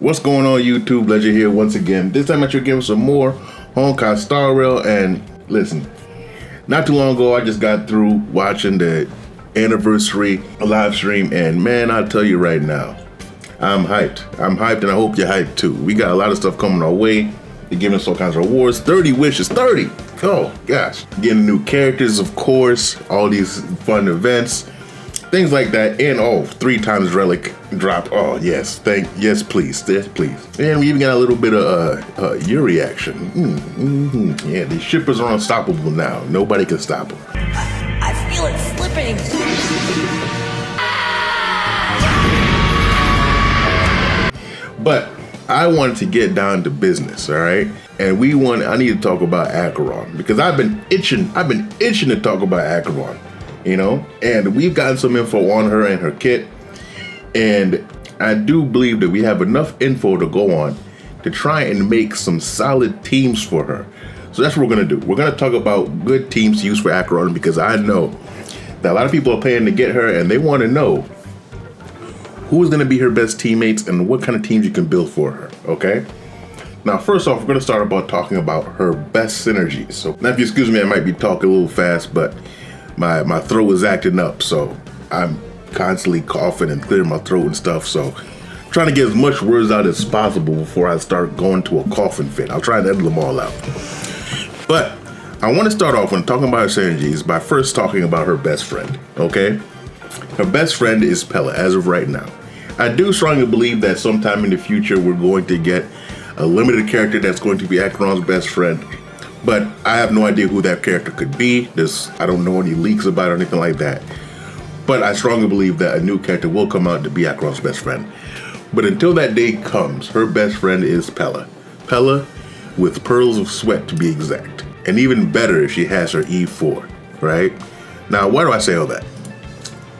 What's going on, YouTube? Ledger here once again. This time I should give some more Honkai Star Rail. And listen, not too long ago I just got through watching the anniversary live stream, and man, I'll tell you right now, I'm hyped. And I hope you're hyped too. We got a lot of stuff coming our way. They're giving us all kinds of rewards. 30 wishes, 30! Oh gosh. Getting new characters, of course, all these fun events, things like that, and 3 times relic drop. Oh yes, yes please. And we even got a little bit of Yuri action. Yeah, these shippers are unstoppable now. Nobody can stop them. I feel it slipping. But I wanted to get down to business, all right? And I need to talk about Acheron, because I've been itching to talk about Acheron, you know? And we've gotten some info on her and her kit, and I do believe that we have enough info to go on to try and make some solid teams for her. So that's what we're gonna do. We're gonna talk about good teams to use for Acheron, because I know that a lot of people are paying to get her, and they wanna know who's going to be her best teammates and what kind of teams you can build for her, okay? Now, first off, we're going to start about talking about her best synergies. So now, if you excuse me, I might be talking a little fast, but my throat is acting up, so I'm constantly coughing and clearing my throat and stuff, so I'm trying to get as much words out as possible before I start going to a coughing fit. I'll try to edit them all out. But I want to start off when talking about her synergies by first talking about her best friend, okay? Her best friend is Pela, as of right now. I do strongly believe that sometime in the future we're going to get a limited character that's going to be Acheron's best friend, but I have no idea who that character could be. I don't know any leaks about it or anything like that. But I strongly believe that a new character will come out to be Acheron's best friend. But until that day comes, her best friend is Pela. Pela with Pearls of Sweat, to be exact. And even better if she has her E4, right? Now, why do I say all that?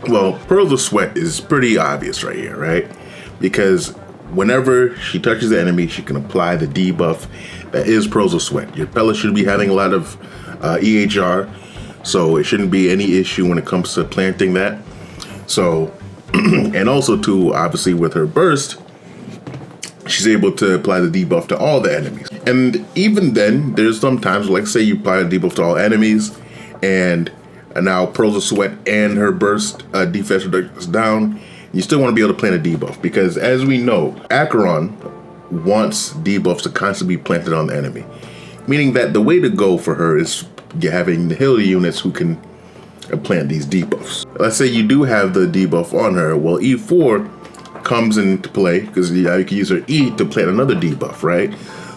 Well, Pearls of Sweat is pretty obvious right here, right? Because whenever she touches the enemy, she can apply the debuff that is Pearls of Sweat. Your Pela should be having a lot of EHR, so it shouldn't be any issue when it comes to planting that. So, and also too, obviously with her burst, she's able to apply the debuff to all the enemies. And even then, there's some times, like say you apply a debuff to all enemies, and now Pearls of Sweat and her burst defense is down, you still want to be able to plant a debuff, because as we know, Acheron wants debuffs to constantly be planted on the enemy. Meaning that the way to go for her is having the healer units who can plant these debuffs. Let's say you do have the debuff on her, well, E4 comes into play, because you can use her E to plant another debuff, right?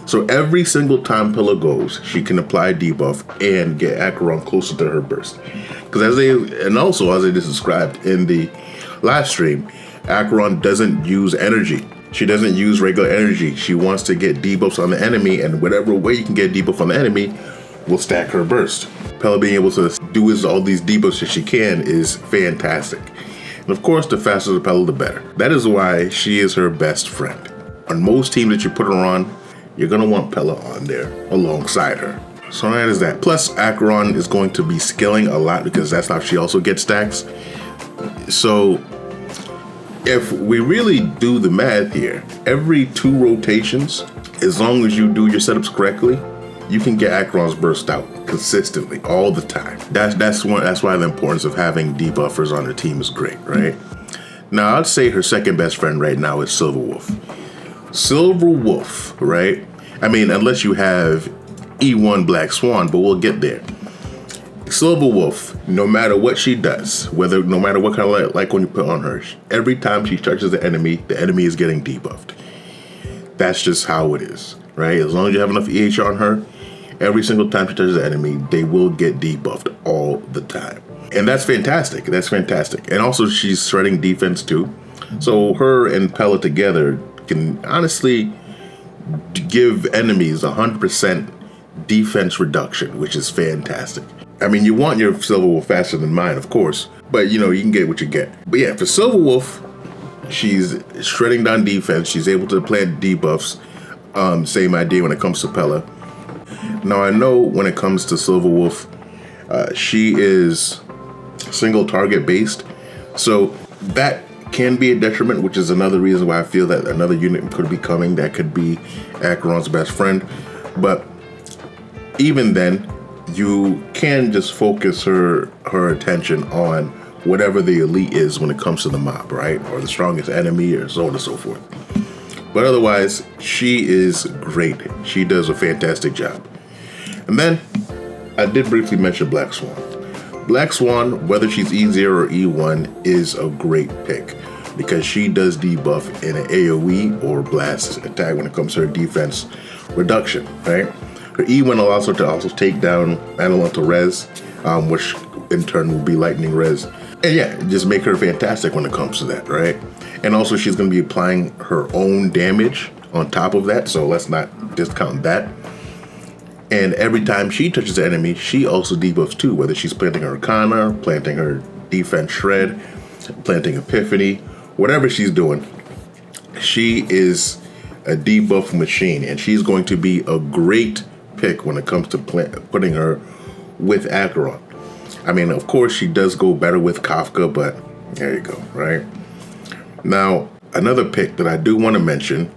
So every single time Pela goes, she can apply a debuff and get Acheron closer to her burst. Because as I just described in the live stream, Acheron doesn't use energy. She doesn't use regular energy. She wants to get debuffs on the enemy, and whatever way you can get debuff on the enemy will stack her burst. Pela being able to do all these debuffs that she can is fantastic. And of course, the faster the Pela, the better. That is why she is her best friend. On most teams that you put her on, you're gonna want Pela on there alongside her. So that is that. Plus, Acheron is going to be skilling a lot, because that's how she also gets stacks. So if we really do the math here, every 2 rotations, as long as you do your setups correctly, you can get Acheron's burst out consistently all the time. That's why the importance of having debuffers on her team is great, right? Now, I'd say her second best friend right now is Silverwolf. Silverwolf, right? I mean, unless you have E1 Black Swan, but we'll get there. Silverwolf, no matter what she does, no matter what kind of like when you put on her, every time she touches the enemy is getting debuffed. That's just how it is, right? As long as you have enough EH on her, every single time she touches the enemy, they will get debuffed all the time. And that's fantastic. That's fantastic. And also, she's shredding defense too. So her and Pela together can honestly give enemies 100% defense reduction, which is fantastic. I mean, you want your Silverwolf faster than mine, of course, but you know, you can get what you get. But yeah, for Silverwolf, she's shredding down defense. She's able to plant debuffs. Same idea when it comes to Pela. Now, I know when it comes to Silverwolf, she is single target based. So that can be a detriment, which is another reason why I feel that another unit could be coming that could be Acheron's best friend. But even then, you can just focus her attention on whatever the elite is when it comes to the mob, right? Or the strongest enemy, or so on and so forth. But otherwise, she is great. She does a fantastic job. And then, I did briefly mention Black Swan. Black Swan, whether she's E0 or E1, is a great pick because she does debuff in an AoE or blast attack when it comes to her defense reduction, right? Her E1 allows her to also take down elemental res, which in turn will be lightning res. And yeah, just make her fantastic when it comes to that, right? And also she's going to be applying her own damage on top of that, so let's not discount that. And every time she touches the enemy, she also debuffs too, whether she's planting her Arcana, planting her defense shred, planting Epiphany, whatever she's doing, she is a debuff machine, and she's going to be a great pick when it comes to putting her with Acheron. I mean, of course, she does go better with Kafka, but there you go, right? Now, another pick that I do want to mention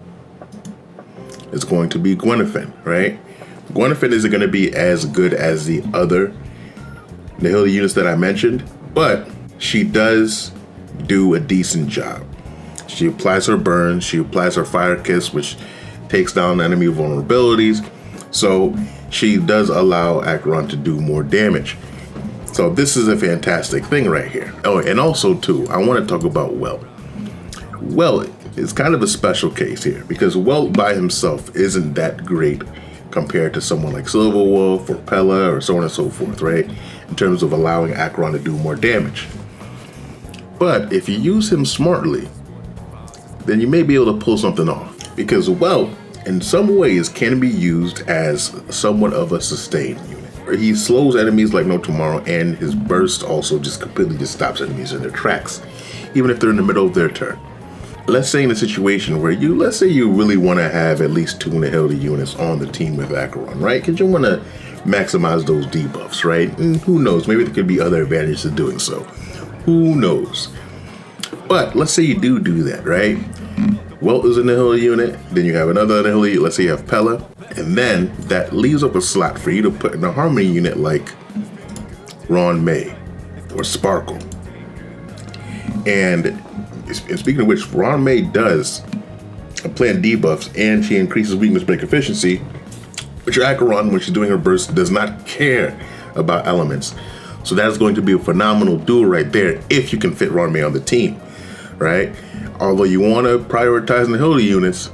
is going to be Gwyneth, right? Gwyneth isn't going to be as good as the other Nihility units that I mentioned, but she does do a decent job. She applies her burn, she applies her Fire Kiss, which takes down enemy vulnerabilities, so she does allow Acheron to do more damage. So this is a fantastic thing right here. Oh, and also too, I want to talk about Welt. Welt is kind of a special case here because Welt by himself isn't that great compared to someone like Silverwolf or Pella or so on and so forth, right? In terms of allowing Acheron to do more damage. But if you use him smartly, then you may be able to pull something off. Because Welt, in some ways, can be used as somewhat of a sustain unit. He slows enemies like no tomorrow, and his burst also just completely just stops enemies in their tracks, even if they're in the middle of their turn. Let's say in a situation where let's say you really want to have at least 2 Nihility units on the team with Acheron, right? Because you want to maximize those debuffs, right? And who knows, maybe there could be other advantages to doing so. Who knows? But let's say you do that, right? Welt is a Nihility unit, then you have another Nihility, let's say you have Pella, and then that leaves up a slot for you to put in a Harmony unit like Ron May or Sparkle. And speaking of which, Ron May does plant debuffs and she increases weakness break efficiency, which Acheron, when she's doing her burst, does not care about elements. So that is going to be a phenomenal duel right there if you can fit Ron May on the team, right? Although you want to prioritize Nihility units,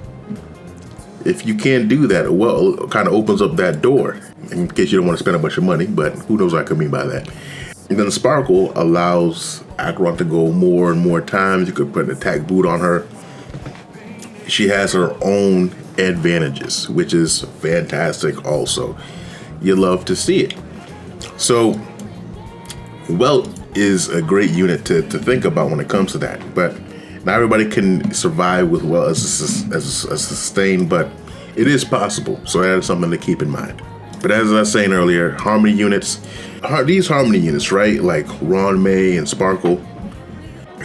if you can't do that, well, it kind of opens up that door in case you don't want to spend a bunch of money, but who knows what I could mean by that. And then Sparkle allows Acheron to go more and more times. You could put an attack boot on her. She has her own advantages, which is fantastic also. You love to see it. So Welt is a great unit to think about when it comes to that, but not everybody can survive with Welt as a sustain, but it is possible. So that is something to keep in mind. But as I was saying earlier, Harmony units, these Harmony units, right, like Ron May and Sparkle,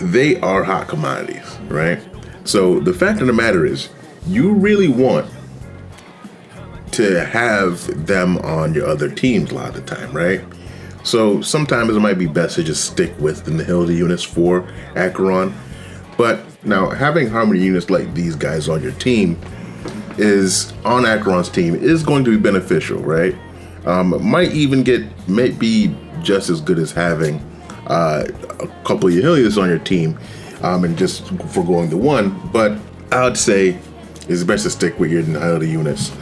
they are hot commodities, right? So the fact of the matter is, you really want to have them on your other teams a lot of the time, right? So sometimes it might be best to just stick with the Nihility units for Acheron. But now having Harmony units like these guys on your team on Acheron's team is going to be beneficial, right? Might be just as good as having a couple of Nihilities on your team and just foregoing the one. But I would say it's best to stick with your Nihility units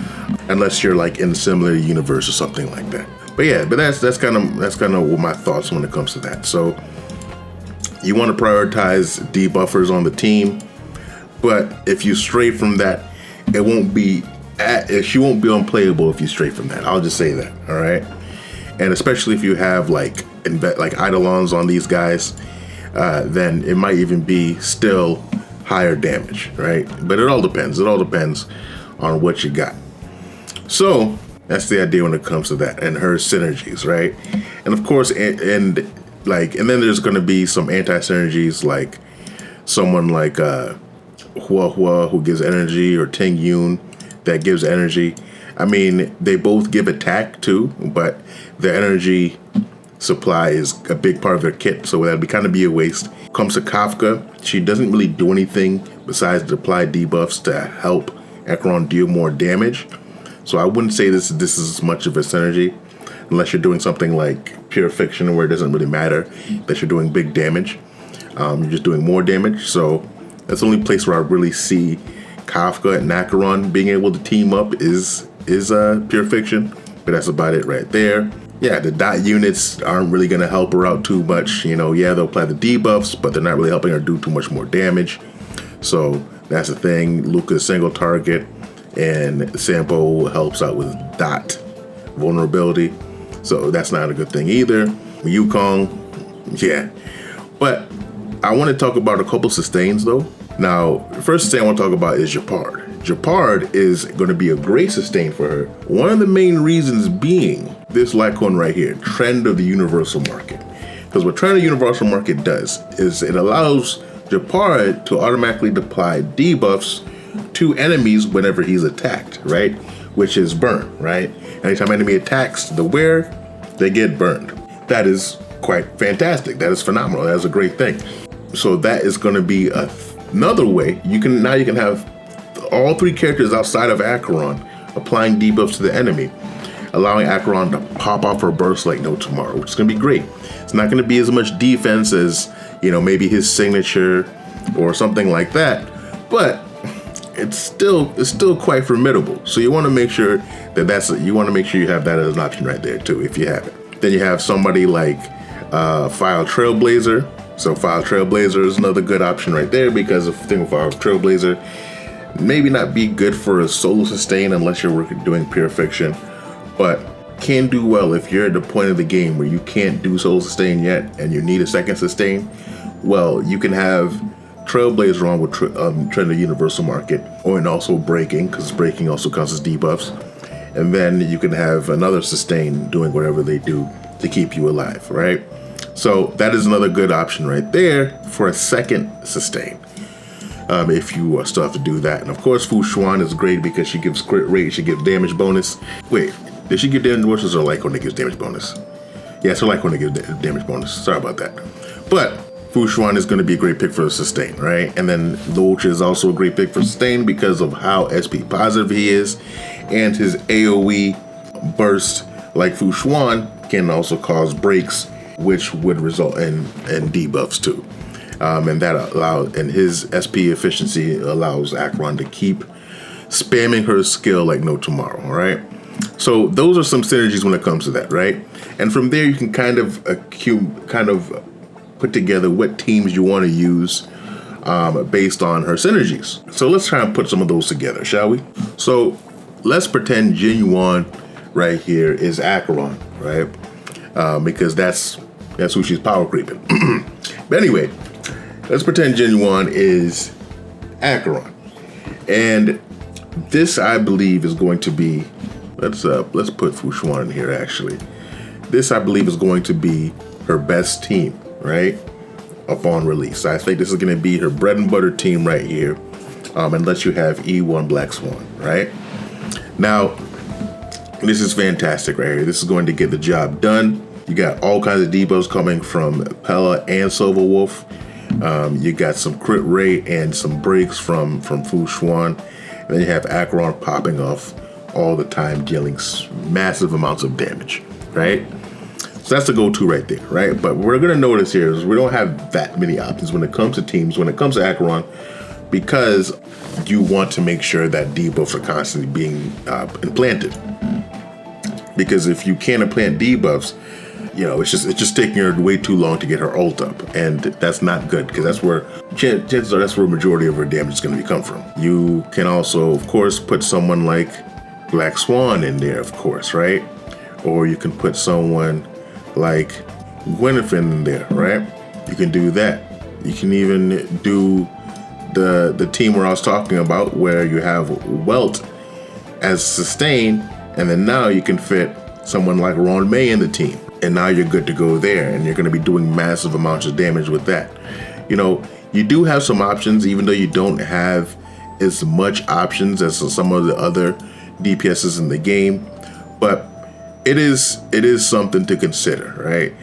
unless you're like in a similar universe or something like that. But yeah, but that's kind of my thoughts when it comes to that. So you want to prioritize debuffers on the team, but if you stray from that, she won't be unplayable if you stray from that. I'll just say that, all right? And especially if you have like Eidolons on these guys, then it might even be still higher damage, right? But it all depends. It all depends on what you got. So that's the idea when it comes to that and her synergies, right? And of course, and then there's going to be some anti-synergies like someone like Hua Hua, who gives energy, or Ting Yun that gives energy. I mean, they both give attack too, but their energy supply is a big part of their kit, so that'd kind of be a waste. Comes to Kafka, she doesn't really do anything besides apply debuffs to help Acheron deal more damage. So I wouldn't say this is much of a synergy, unless you're doing something like Pure Fiction, where it doesn't really matter that you're doing big damage. You're just doing more damage. So that's the only place where I really see Kafka and Acheron being able to team up is Pure Fiction, but that's about it right there. Yeah, the dot units aren't really going to help her out too much. You know, yeah, they'll apply the debuffs, but they're not really helping her do too much more damage. So that's the thing. Luca's single target, and Sampo helps out with dot vulnerability. So that's not a good thing either. Yukong, yeah. But I want to talk about a couple sustains though. Now, the first sustain I want to talk about is Japard. Japard is going to be a great sustain for her. One of the main reasons being this Lycon right here, Trend of the Universal Market. Because what Trend of the Universal Market does is it allows Japard to automatically apply debuffs to enemies whenever he's attacked, right? Which is burn, right? Anytime enemy attacks the wearer, they get burned. That is quite fantastic. That is phenomenal. That is a great thing. So that is going to be another way you can have all three characters outside of Acheron applying debuffs to the enemy, allowing Acheron to pop off her burst like no tomorrow, which is going to be great. It's not going to be as much defense as, you know, maybe his signature or something like that, but it's still quite formidable. So you want to make sure you have that as an option right there too, if you have it. Then you have somebody like File Trailblazer. So File Trailblazer is another good option right there, because the thing with File Trailblazer, maybe not be good for a solo sustain unless you're doing Pure Fiction, but can do well if you're at the point of the game where you can't do solo sustain yet and you need a second sustain. Well, you can have Trailblazer on with Trend of Universal Market, and also Breaking, because Breaking also counts as debuffs. And then you can have another sustain doing whatever they do to keep you alive, right? So that is another good option right there for a second sustain. If you still have to do that. And of course, Fu Xuan is great because she gives crit rate, she gives damage bonus. Wait, did she give damage bonus, or Lycon that gives damage bonus? Yeah, so Lycon that gives damage bonus. Sorry about that. But Fu Xuan is going to be a great pick for the sustain, right? And then Loach is also a great pick for sustain because of how SP positive he is, and his AoE burst, like Fu Xuan, can also cause breaks, which would result in debuffs too. And his SP efficiency allows Acheron to keep spamming her skill like no tomorrow, all right? So those are some synergies when it comes to that, right? And from there, you can kind of put together what teams you want to use based on her synergies. So let's try and put some of those together, shall we? So let's pretend Jin Yuan right here is Acheron, right? Because that's who she's power creeping. But anyway, let's pretend Jin Yuan is Acheron, and this, I believe, is going to be, let's put Fu Xuan in here actually. This, I believe, is going to be her best team, right? Upon release. I think this is going to be her bread and butter team right here, unless you have E1 Black Swan, right? Now, this is fantastic right here. This is going to get the job done. You got all kinds of debuffs coming from Pella and Silver Wolf. You got some crit rate and some breaks from Fu Xuan. And then you have Acheron popping off all the time, dealing massive amounts of damage, right? So that's the go-to right there, right? But what we're going to notice here is we don't have that many options when it comes to teams, when it comes to Acheron, because you want to make sure that debuffs are constantly being implanted. Because if you can't implant debuffs, you know, it's just taking her way too long to get her ult up, and that's not good, because that's where chances are that's where a majority of her damage is going to come from. You can also, of course, put someone like Black Swan in there, of course, right? Or you can put someone like Gwyneth in there, right? You can do that. You can even do the team where I was talking about, where you have Welt as sustain, and then now you can fit someone like Ron May in the team. And now you're good to go there, and you're going to be doing massive amounts of damage with that. You know, You do have some options, even though you don't have as much options as some of the other DPSs in the game. But it is something to consider, right?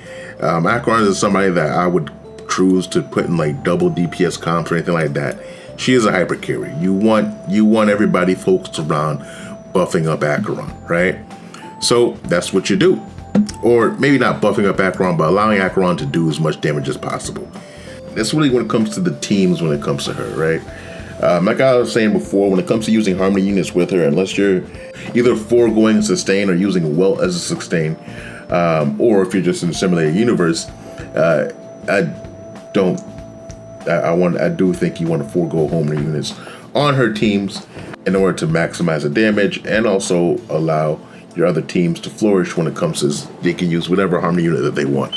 Acheron is somebody that I would choose to put in like double DPS comps or anything like that. She is a hyper carry. You want everybody focused around buffing up Acheron, right? So that's what you do. Or maybe not buffing up Acheron, but allowing Acheron to do as much damage as possible. That's really when it comes to the teams, when it comes to her, right? Like I was saying before, when it comes to using harmony units with her, unless you're either foregoing sustain or using well as a sustain, or if you're just in a simulated universe, I do think you want to forego harmony units on her teams in order to maximize the damage and also allow your other teams to flourish when it comes to they can use whatever harmony unit that they want,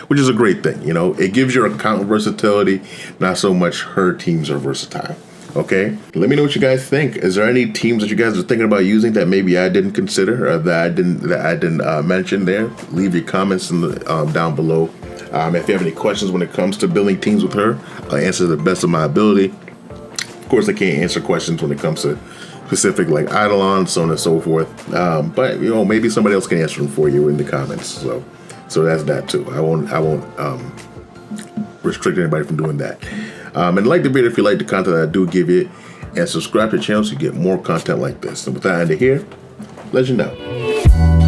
which is a great thing. You know, it gives your account versatility, not so much her teams are versatile. Okay, let me know what you guys think. Is there any teams that you guys are thinking about using that maybe I didn't consider or that I didn't mention there? Leave your comments in the, down below. If you have any questions when it comes to building teams with her, I'll answer to the best of my ability. Of course, I can't answer questions when it comes to specific like Eidolon, so on and so forth. But you know, maybe somebody else can answer them for you in the comments. So that's that too. I won't restrict anybody from doing that. And like the video if you like the content that I do give you, and subscribe to the channel so you get more content like this. And with that, I end it here. Legend out.